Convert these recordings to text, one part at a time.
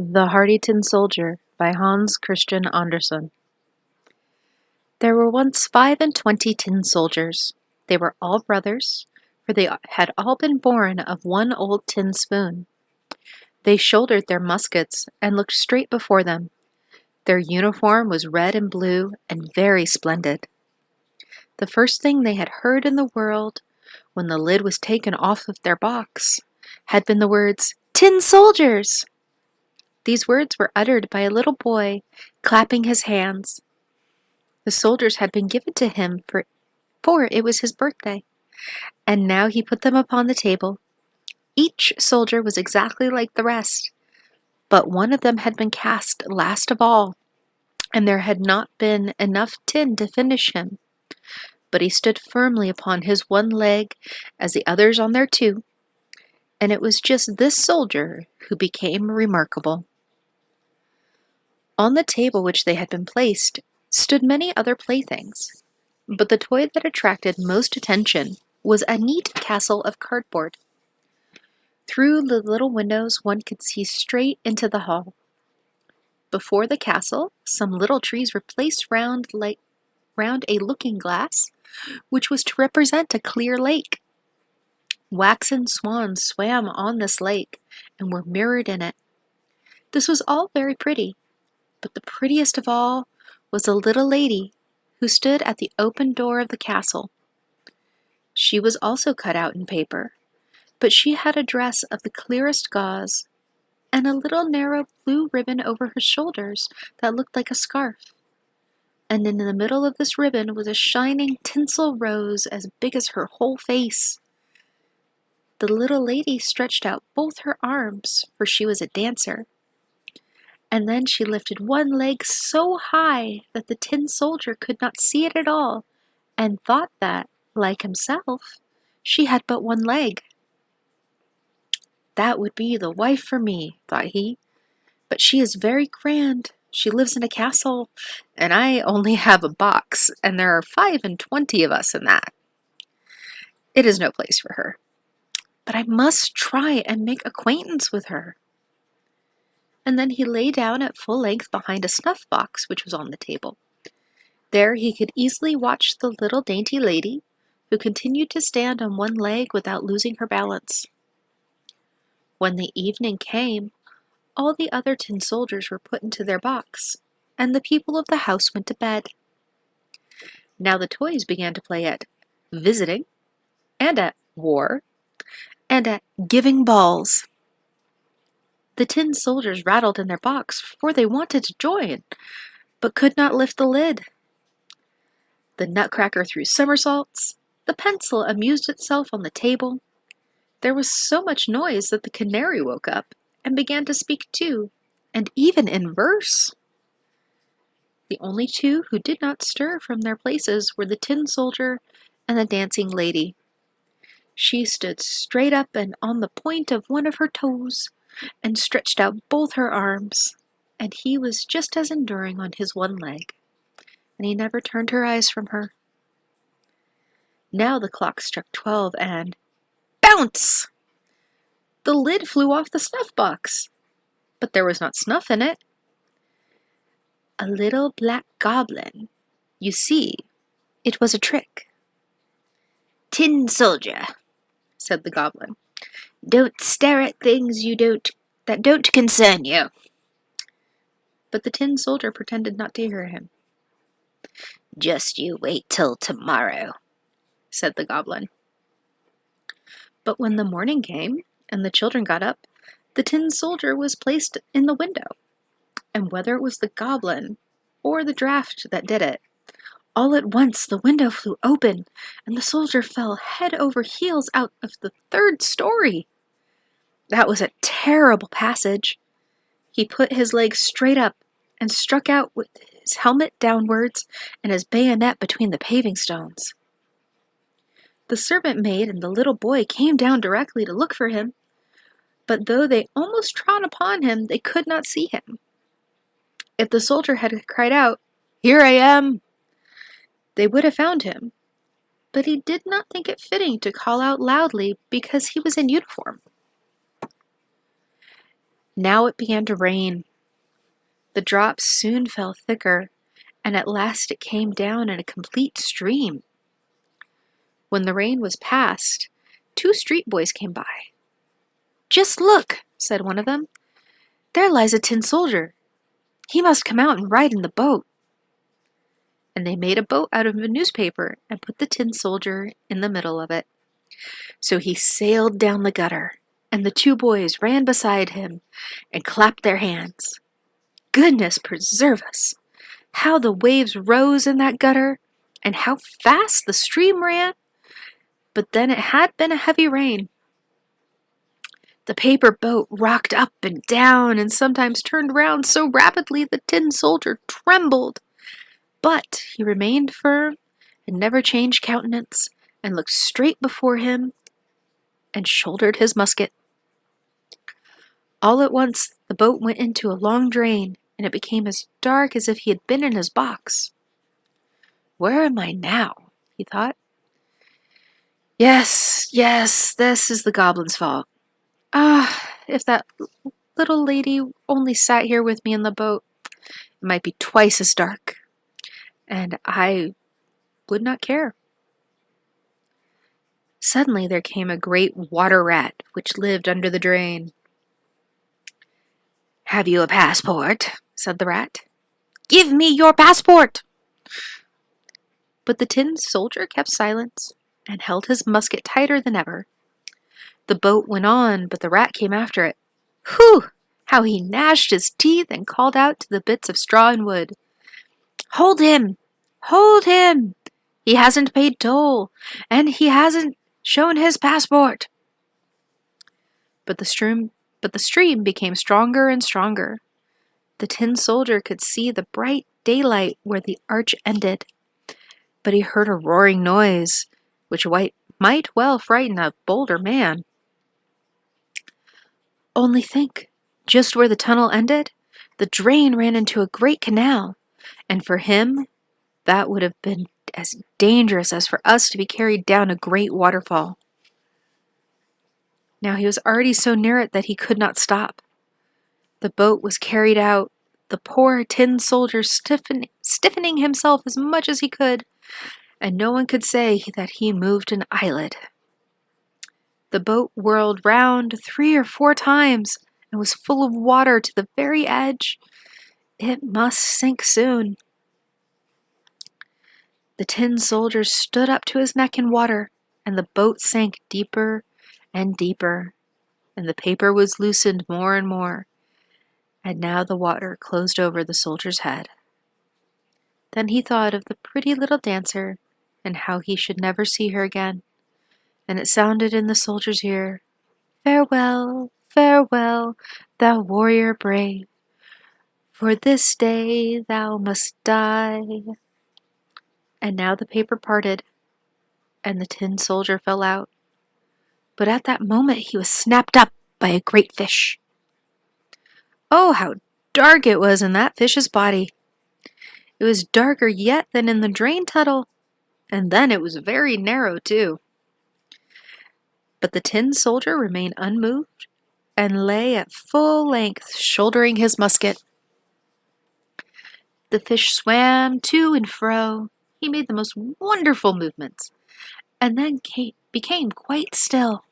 The Hardy Tin Soldier by Hans Christian Andersen. There were once 25 tin soldiers. They were all brothers, for they had all been born of one old tin spoon. They shouldered their muskets and looked straight before them. Their uniform was red and blue and very splendid. The first thing they had heard in the world, when the lid was taken off of their box, had been the words, "Tin soldiers!" These words were uttered by a little boy, clapping his hands. The soldiers had been given to him for it was his birthday, and now he put them upon the table. Each soldier was exactly like the rest, but one of them had been cast last of all, and there had not been enough tin to finish him. But he stood firmly upon his one leg as the others on their two, and it was just this soldier who became remarkable. On the table which they had been placed stood many other playthings, but the toy that attracted most attention was a neat castle of cardboard. Through the little windows one could see straight into the hall. Before the castle, some little trees were placed round a looking glass, which was to represent a clear lake. Waxen swans swam on this lake and were mirrored in it. This was all very pretty, but the prettiest of all was a little lady who stood at the open door of the castle. She was also cut out in paper, but she had a dress of the clearest gauze, and a little narrow blue ribbon over her shoulders that looked like a scarf. And in the middle of this ribbon was a shining tinsel rose as big as her whole face. The little lady stretched out both her arms, for she was a dancer, and then she lifted one leg so high that the tin soldier could not see it at all, and thought that, like himself, she had but one leg. "That would be the wife for me," thought he, "but she is very grand. She lives in a castle, and I only have a box, and there are 25 of us in that. It is no place for her. But I must try and make acquaintance with her." And then he lay down at full length behind a snuff box which was on the table. There he could easily watch the little dainty lady, who continued to stand on one leg without losing her balance. When the evening came, all the other tin soldiers were put into their box, and the people of the house went to bed. Now the toys began to play at visiting, and at war, and at giving balls. The tin soldiers rattled in their box, for they wanted to join, but could not lift the lid. The nutcracker threw somersaults. The pencil amused itself on the table. There was so much noise that the canary woke up and began to speak too, and even in verse. The only two who did not stir from their places were the tin soldier and the dancing lady. She stood straight up and on the point of one of her toes, and stretched out both her arms, and he was just as enduring on his one leg, and he never turned her eyes from her. Now the clock struck 12, and bounce! The lid flew off the snuff box, but there was not snuff in it. A little black goblin. You see, it was a trick. "Tin soldier," said the goblin, "don't stare at things that don't concern you." But the tin soldier pretended not to hear him. "Just you wait till tomorrow," said the goblin. But when the morning came, and the children got up, the tin soldier was placed in the window, and whether it was the goblin or the draught that did it, all at once the window flew open, and the soldier fell head over heels out of the 3rd story. That was a terrible passage. He put his legs straight up and struck out with his helmet downwards and his bayonet between the paving stones. The servant maid and the little boy came down directly to look for him, but though they almost trod upon him, they could not see him. If the soldier had cried out, "Here I am," they would have found him, but he did not think it fitting to call out loudly because he was in uniform. Now it began to rain. The drops soon fell thicker, and at last it came down in a complete stream. When the rain was past, 2 street boys came by. "Just look," said one of them. "There lies a tin soldier. He must come out and ride in the boat." And they made a boat out of a newspaper and put the tin soldier in the middle of it. So he sailed down the gutter, and the 2 boys ran beside him and clapped their hands. Goodness preserve us! How the waves rose in that gutter, and how fast the stream ran! But then it had been a heavy rain. The paper boat rocked up and down and sometimes turned round so rapidly the tin soldier trembled. But he remained firm and never changed countenance, and looked straight before him and shouldered his musket. All at once the boat went into a long drain, and it became as dark as if he had been in his box. "Where am I now?" he thought. Yes, this is the goblin's fault. If that little lady only sat here with me in the boat, it might be twice as dark, and I would not care." Suddenly there came a great water rat, which lived under the drain. "Have you a passport?" said the rat. "Give me your passport!" But the tin soldier kept silence and held his musket tighter than ever. The boat went on, but the rat came after it. Whew! How he gnashed his teeth and called out to the bits of straw and wood. "Hold him! Hold him! He hasn't paid toll, and he hasn't shown his passport." But the stream became stronger and stronger. The tin soldier could see the bright daylight where the arch ended, but he heard a roaring noise, which might well frighten a bolder man. Only think, just where the tunnel ended, the drain ran into a great canal, and for him, that would have been as dangerous as for us to be carried down a great waterfall. Now he was already so near it that he could not stop. The boat was carried out, the poor tin soldier stiffening himself as much as he could, and no one could say that he moved an eyelid. The boat whirled round 3 or 4 times and was full of water to the very edge. It must sink soon. The tin soldier stood up to his neck in water, and the boat sank deeper and deeper, and the paper was loosened more and more, and now the water closed over the soldier's head. Then he thought of the pretty little dancer, and how he should never see her again, and it sounded in the soldier's ear, "Farewell, farewell, thou warrior brave, for this day thou must die." And now the paper parted, and the tin soldier fell out. But at that moment he was snapped up by a great fish. Oh, how dark it was in that fish's body! It was darker yet than in the drain tunnel, and then it was very narrow too. But the tin soldier remained unmoved and lay at full length, shouldering his musket. The fish swam to and fro. He made the most wonderful movements, and then became quite still.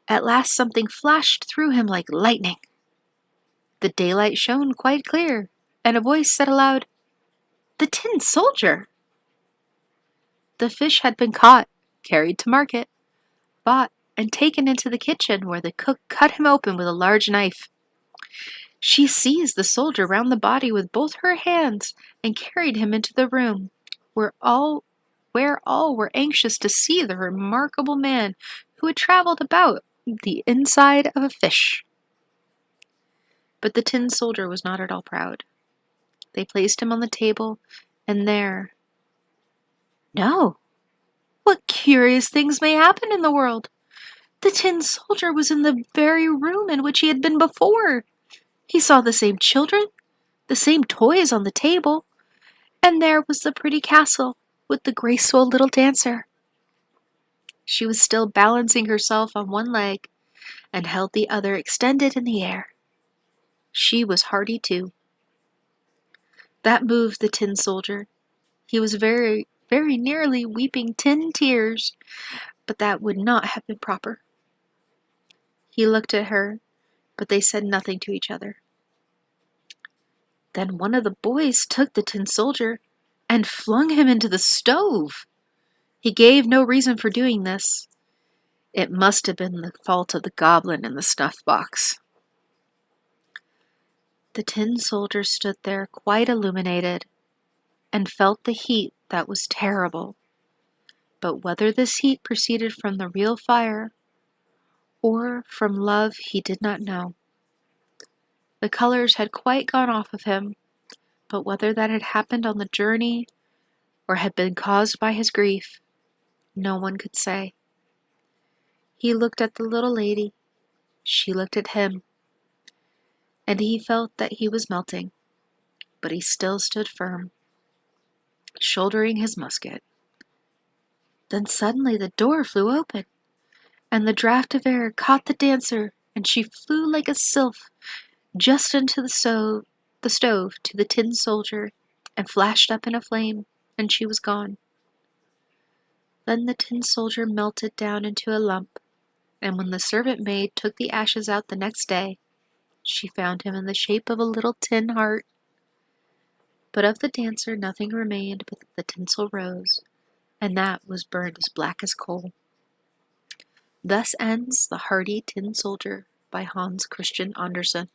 At last something flashed through him like lightning. The daylight shone quite clear, and a voice said aloud, "The tin soldier!" The fish had been caught, carried to market, bought, and taken into the kitchen, where the cook cut him open with a large knife. She seized the soldier round the body with both her hands and carried him into the room, where all were anxious to see the remarkable man who had travelled about the inside of a fish. But the tin soldier was not at all proud. They placed him on the table, and there... No! What curious things may happen in the world! The tin soldier was in the very room in which he had been before. He saw the same children, the same toys on the table, and there was the pretty castle with the graceful little dancer. She was still balancing herself on one leg, and held the other extended in the air. She was hardy too. That moved the tin soldier. He was very, very nearly weeping tin tears, but that would not have been proper. He looked at her, but they said nothing to each other. Then one of the boys took the tin soldier and flung him into the stove. He gave no reason for doing this. It must have been the fault of the goblin in the snuff box. The tin soldier stood there quite illuminated and felt the heat that was terrible. But whether this heat proceeded from the real fire or from love, he did not know. The colors had quite gone off of him, but whether that had happened on the journey or had been caused by his grief, no one could say. He looked at the little lady, she looked at him, and he felt that he was melting, but he still stood firm, shouldering his musket. Then suddenly the door flew open, and the draught of air caught the dancer, and she flew like a sylph just into the stove to the tin soldier, and flashed up in a flame, and she was gone. Then the tin soldier melted down into a lump, and when the servant maid took the ashes out the next day, she found him in the shape of a little tin heart. But of the dancer nothing remained but the tinsel rose, and that was burned as black as coal. Thus ends The Hardy Tin Soldier by Hans Christian Andersen.